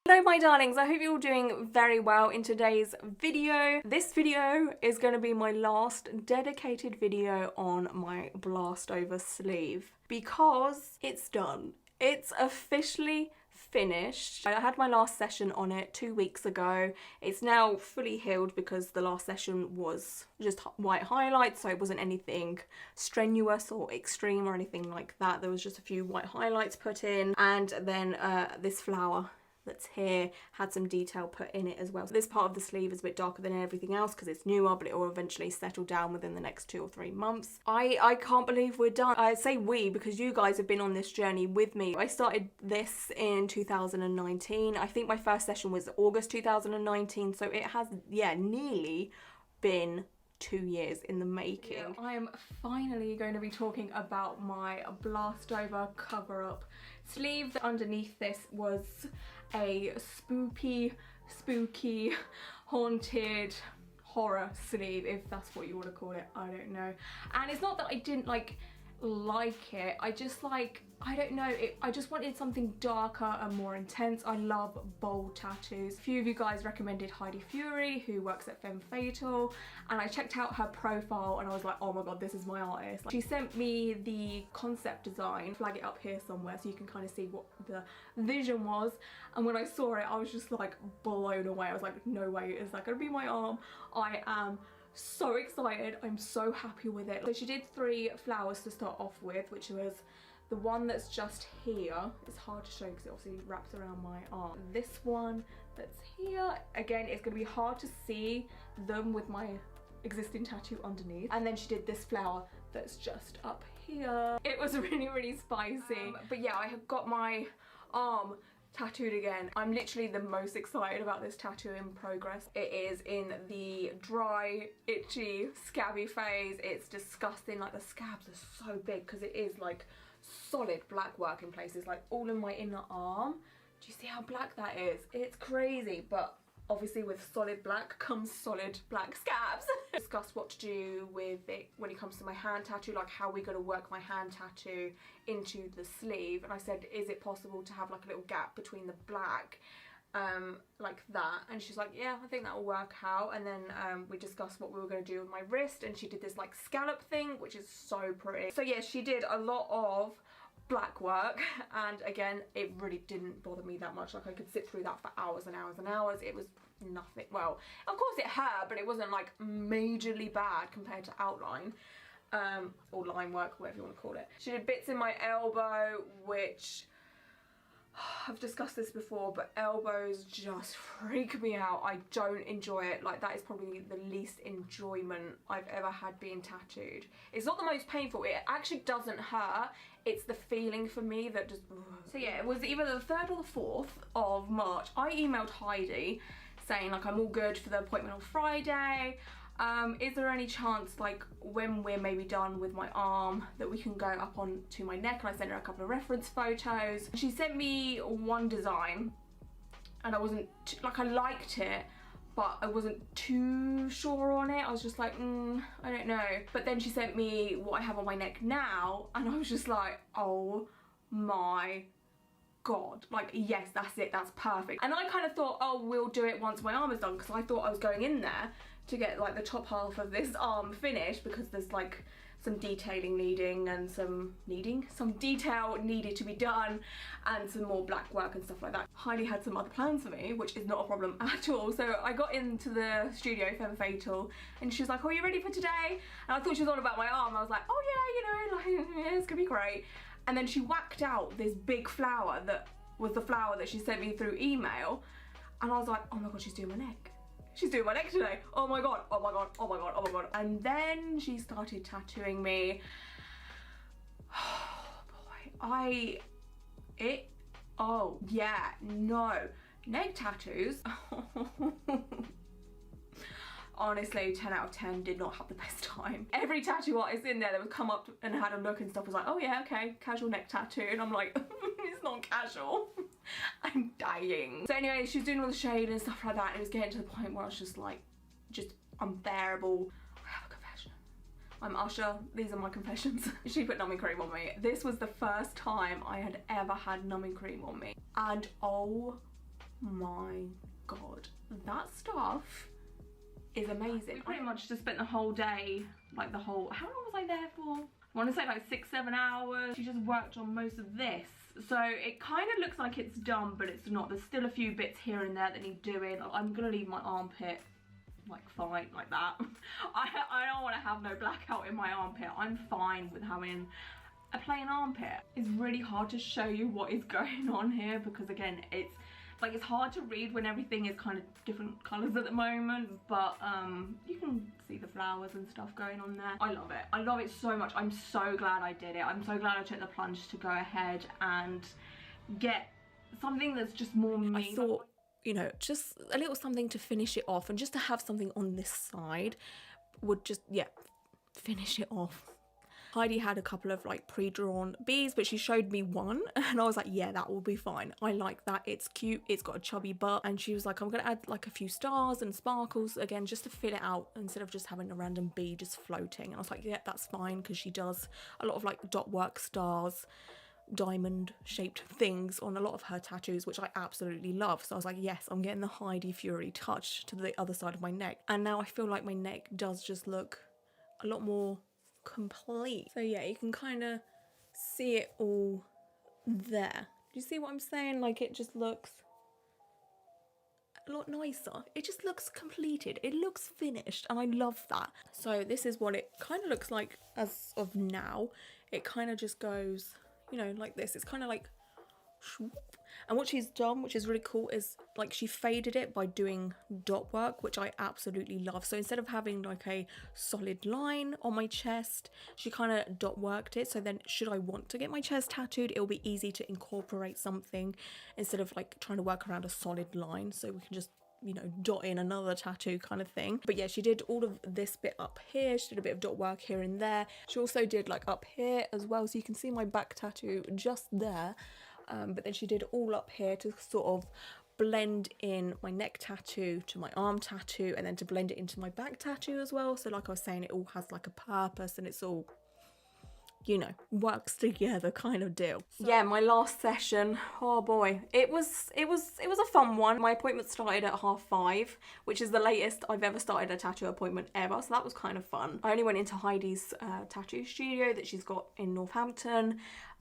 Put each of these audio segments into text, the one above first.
Hello my darlings, I hope you're all doing very well in today's video. This video is going to be my last dedicated video on my blast over sleeve because it's done. It's officially finished. I had my last session on it 2 weeks ago. It's now fully healed because the last session was just white highlights, so it wasn't anything strenuous or extreme or anything like that. There was just a few white highlights put in, and then this flower that's here had some detail put in it as well. So this part of the sleeve is a bit darker than everything else because it's newer, but it will eventually settle down within the next 2 or 3 months. I can't believe we're done. I say we because you guys have been on this journey with me. I started this in 2019. I think my first session was August 2019, so it has, yeah, nearly been 2 years in the making. Yeah, I am finally going to be talking about my blast over cover up sleeve. Underneath this was a spooky, haunted horror sleeve, if that's what you want to call it. I don't know. And it's not that I didn't like it, I just I don't know, I just wanted something darker and more intense. I love bold tattoos. A few of you guys recommended Heidi Fury, who works at Femme Fatale, and I checked out her profile and I was like, oh my god, this is my artist. She sent me the concept design, flag it up here somewhere so you can kind of see what the vision was, and when I saw it I was just like blown away. I was like, no way is that gonna be my arm. I am so excited. I'm so happy with it. So she did 3 flowers to start off with, which was the one that's just here. It's hard to show because it obviously wraps around my arm. This one that's here, again, it's going to be hard to see them with my existing tattoo underneath. And then she did this flower that's just up here. It was really spicy. But yeah, I have got my arm tattooed again. I'm literally the most excited about this tattoo in progress. It is in the dry, itchy, scabby phase. It's disgusting. Like, the scabs are so big because it is like solid black work in places, like all in my inner arm. Do you see how black that is? It's crazy, but obviously with solid black comes solid black scabs. Discuss what to do with it when it comes to my hand tattoo, like how we're going to work my hand tattoo into the sleeve. And I said, is it possible to have like a little gap between the black, like that? And she's like, yeah, I think that will work out. And then we discussed what we were going to do with my wrist, and she did this like scallop thing, which is so pretty. So yeah, she did a lot of black work, and again, it really didn't bother me that much. Like, I could sit through that for hours and hours and hours. It was nothing. Well, of course it hurt, but it wasn't like majorly bad compared to outline or line work, whatever you want to call it. She did bits in my elbow, which I've discussed this before, but elbows just freak me out. I don't enjoy it. Like, that is probably the least enjoyment I've ever had being tattooed. It's not the most painful. It actually doesn't hurt. It's the feeling for me that just... So yeah, it was either the 3rd or the 4th of March. I emailed Heidi saying like, I'm all good for the appointment on Friday. Is there any chance, like, when we're maybe done with my arm, that we can go up on to my neck? And I sent her a couple of reference photos. She sent me one design, and I wasn't like, I liked it, but I wasn't too sure on it. I was just like, I don't know. But then she sent me what I have on my neck now, and I was just like, oh my god, like, yes, that's it, that's perfect. And I kind of thought, oh, we'll do it once my arm is done, because I thought I was going in there to get like the top half of this arm finished, because there's like some detailing needing and some detail needed to be done, and some more black work and stuff like that. Heidi had some other plans for me, which is not a problem at all. So I got into the studio, Femme Fatale, and she was like, oh, are you ready for today? And I thought she was on about my arm. I was like, oh yeah, you know, like, yeah, it's gonna be great. And then she whacked out this big flower that was the flower that she sent me through email, and I was like, oh my god, she's doing my neck. She's doing my neck today. Oh my god, oh my god, oh my god, oh my god. And then she started tattooing me. Oh boy, oh yeah, no. Neck tattoos. Honestly, 10 out of 10, did not have the best time. Every tattoo artist in there that would come up and had a look and stuff was like, oh yeah, okay, casual neck tattoo. And I'm like, it's not casual. I'm dying. So anyway, she was doing all the shade and stuff like that, and it was getting to the point where I was just like, just unbearable. I have a confession. I'm Usher, these are my confessions. She put numbing cream on me. This was the first time I had ever had numbing cream on me. And oh my God, that stuff is amazing. We pretty much just spent the whole day, like the whole, how long was I there for? I want to say like 6-7 hours. She just worked on most of this. So it kind of looks like it's done, but it's not. There's still a few bits here and there that need doing. I'm gonna leave my armpit like fine like that. I don't want to have no blackout in my armpit. I'm fine with having a plain armpit. It's really hard to show you what is going on here because again, it's hard to read when everything is kind of different colours at the moment, but you can see the flowers and stuff going on there. I love it. I love it so much. I'm so glad I did it. I'm so glad I took the plunge to go ahead and get something that's just more me. I thought, you know, just a little something to finish it off, and just to have something on this side would just, yeah, finish it off. Heidi had a couple of like pre-drawn bees, but she showed me one and I was like, yeah, that will be fine. I like that. It's cute. It's got a chubby butt. And she was like, I'm going to add like a few stars and sparkles again, just to fill it out instead of just having a random bee just floating. And I was like, yeah, that's fine, because she does a lot of like dot work, stars, diamond shaped things on a lot of her tattoos, which I absolutely love. So I was like, yes, I'm getting the Heidi Fury touch to the other side of my neck. And now I feel like my neck does just look a lot more complete. So yeah, you can kind of see it all there. Do you see what I'm saying? Like, it just looks a lot nicer. It just looks completed. It looks finished, and I love that. So this is what it kind of looks like as of now. It kind of just goes, you know, like this. It's kind of like swoop. And what she's done, which is really cool, is like she faded it by doing dot work, which I absolutely love. So instead of having like a solid line on my chest, she kind of dot worked it. So then should I want to get my chest tattooed, it'll be easy to incorporate something instead of like trying to work around a solid line. So we can just, you know, dot in another tattoo kind of thing. But yeah, she did all of this bit up here. She did a bit of dot work here and there. She also did like up here as well. So you can see my back tattoo just there. But then she did all up here to sort of blend in my neck tattoo to my arm tattoo, and then to blend it into my back tattoo as well. So like I was saying, it all has like a purpose, and it's all, you know, works together kind of deal. So yeah, my last session, oh boy, it was a fun one. My appointment started at 5:30, which is the latest I've ever started a tattoo appointment ever, so that was kind of fun. I only went into Heidi's tattoo studio that she's got in Northampton.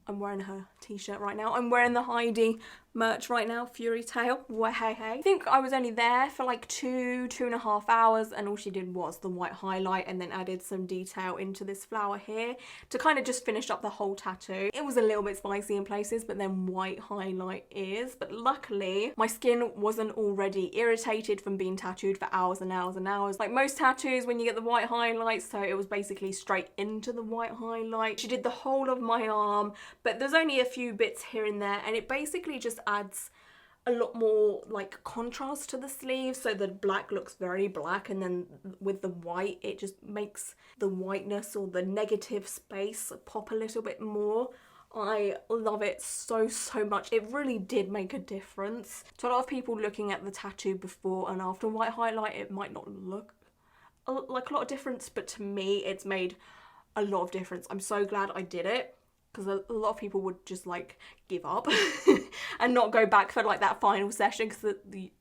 I'm wearing her t-shirt right now. I'm wearing the Heidi merch right now, Fury Tail. Hey. I think I was only there for like 2.5 hours, and all she did was the white highlight and then added some detail into this flower here to kind of just finish up the whole tattoo. It was a little bit spicy in places, but then white highlight is. But luckily, my skin wasn't already irritated from being tattooed for hours and hours and hours. Like most tattoos, when you get the white highlight, so it was basically straight into the white highlight. She did the whole of my arm, but there's only a few bits here and there, and it basically just adds a lot more like contrast to the sleeve, so the black looks very black, and then with the white it just makes the whiteness or the negative space pop a little bit more. I love it so much. It really did make a difference. To a lot of people looking at the tattoo before and after white highlight, it might not look like a lot of difference, but to me it's made a lot of difference. I'm so glad I did it, because a lot of people would just like give up and not go back for like that final session,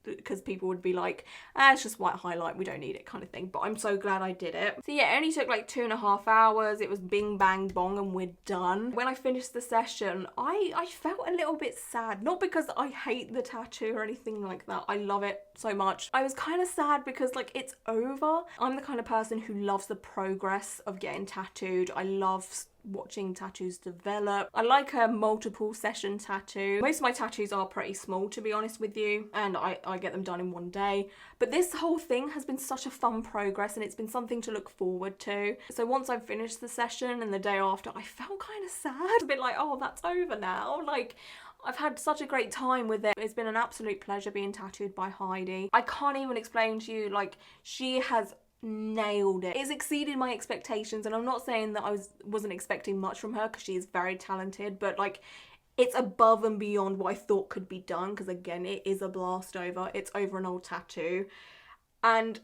because people would be like, it's just white highlight, we don't need it kind of thing. But I'm so glad I did it. So yeah, it only took like 2.5 hours. It was bing bang bong and we're done. When I finished the session, I felt a little bit sad, not because I hate the tattoo or anything like that. I love it so much. I was kind of sad because like it's over. I'm the kind of person who loves the progress of getting tattooed. I love watching tattoos develop. I like a multiple session tattoo. Most of my tattoos are pretty small, to be honest with you, and I get them done in one day. But this whole thing has been such a fun progress, and it's been something to look forward to. So once I've finished the session and the day after, I felt kind of sad. A bit like, oh, that's over now. Like, I've had such a great time with it. It's been an absolute pleasure being tattooed by Heidi. I can't even explain to you, like, she has nailed it. It's exceeded my expectations, and I'm not saying that I wasn't expecting much from her, because she is very talented, but like, it's above and beyond what I thought could be done, because again, it is a blast over. It's over an old tattoo, and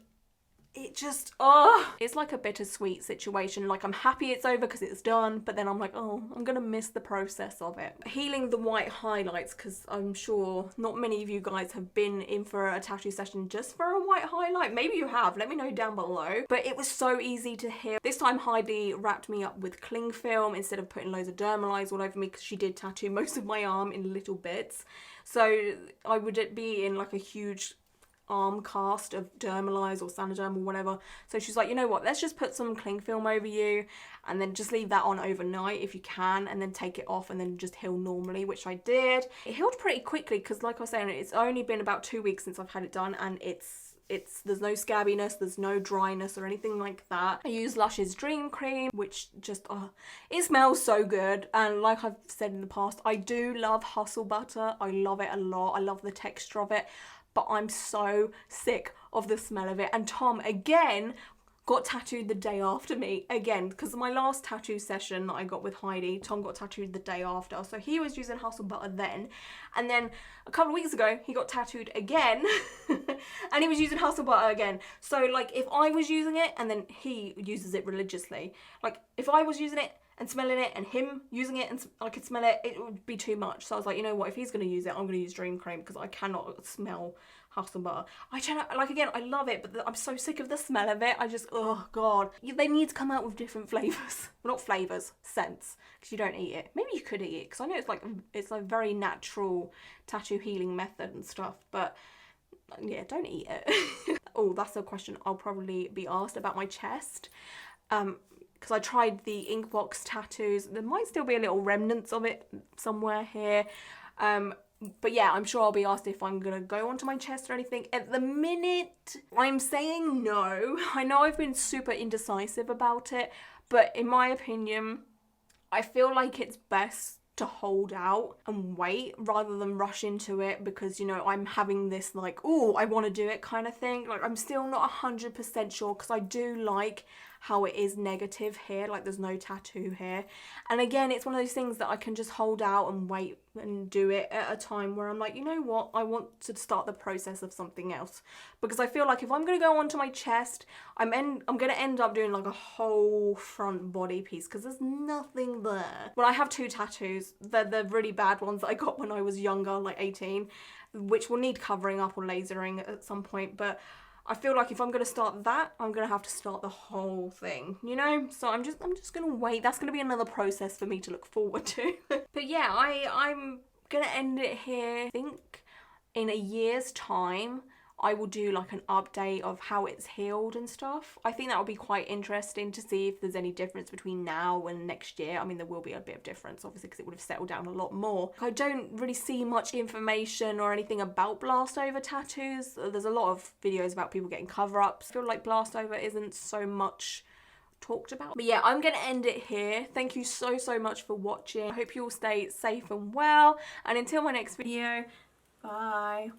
it just, oh, it's like a bittersweet situation. Like, I'm happy it's over because it's done, but then I'm like, oh, I'm gonna miss the process of it. Healing the white highlights, because I'm sure not many of you guys have been in for a tattoo session just for a white highlight. Maybe you have, let me know down below. But it was so easy to heal. This time Heidi wrapped me up with cling film instead of putting loads of Dermalize all over me, because she did tattoo most of my arm in little bits. So I would be in like a huge arm cast of Dermalize or Sanoderm or whatever. So she's like, you know what, let's just put some cling film over you and then just leave that on overnight if you can, and then take it off and then just heal normally, which I did. It healed pretty quickly because, like I was saying, it's only been about 2 weeks since I've had it done, and there's no scabbiness, there's no dryness or anything like that. I use Lush's Dream Cream, which just, it smells so good. And like I've said in the past, I do love Hustle Butter. I love it a lot. I love the texture of it, but I'm so sick of the smell of it. And Tom, again, got tattooed the day after me, again, because my last tattoo session that I got with Heidi, Tom got tattooed the day after. So he was using Hustle Butter then. And then a couple of weeks ago, he got tattooed again, and he was using Hustle Butter again. So, like, if I was using it, and then he uses it religiously, like, if I was using it and smelling it, and him using it and I could smell it, it would be too much. So I was like, you know what, if he's going to use it, I'm going to use Dream Cream, because I cannot smell Hustle Butter. I don't know, like, again, I love it, but I'm so sick of the smell of it. I just, oh god. They need to come out with different flavours. Well, not flavours, scents, because you don't eat it. Maybe you could eat it, because I know it's a very natural tattoo healing method and stuff, but yeah, don't eat it. Oh, that's a question I'll probably be asked about my chest. Because I tried the Inkbox tattoos. There might still be a little remnants of it somewhere here. But yeah, I'm sure I'll be asked if I'm gonna go onto my chest or anything. At the minute, I'm saying no. I know I've been super indecisive about it, but in my opinion, I feel like it's best to hold out and wait rather than rush into it, because, you know, I'm having this like, oh, I want to do it kind of thing. Like, I'm still not 100% sure, because I do like how it is negative here, like there's no tattoo here. And again, it's one of those things that I can just hold out and wait and do it at a time where I'm like, you know what, I want to start the process of something else. Because I feel like if I'm going to go onto my chest, I'm going to end up doing like a whole front body piece, because there's nothing there. Well, I have 2 tattoos. They're the really bad ones that I got when I was younger, like 18, which will need covering up or lasering at some point, but I feel like if I'm going to start that, I'm going to have to start the whole thing, you know? So I'm just going to wait. That's going to be another process for me to look forward to. But yeah, I'm going to end it here. I think in a year's time, I will do like an update of how it's healed and stuff. I think that would be quite interesting to see if there's any difference between now and next year. I mean, there will be a bit of difference, obviously, because it would have settled down a lot more. I don't really see much information or anything about blast over tattoos. There's a lot of videos about people getting cover-ups. I feel like blast over isn't so much talked about. But yeah, I'm gonna end it here. Thank you so much for watching. I hope you all stay safe and well, and until my next video, bye.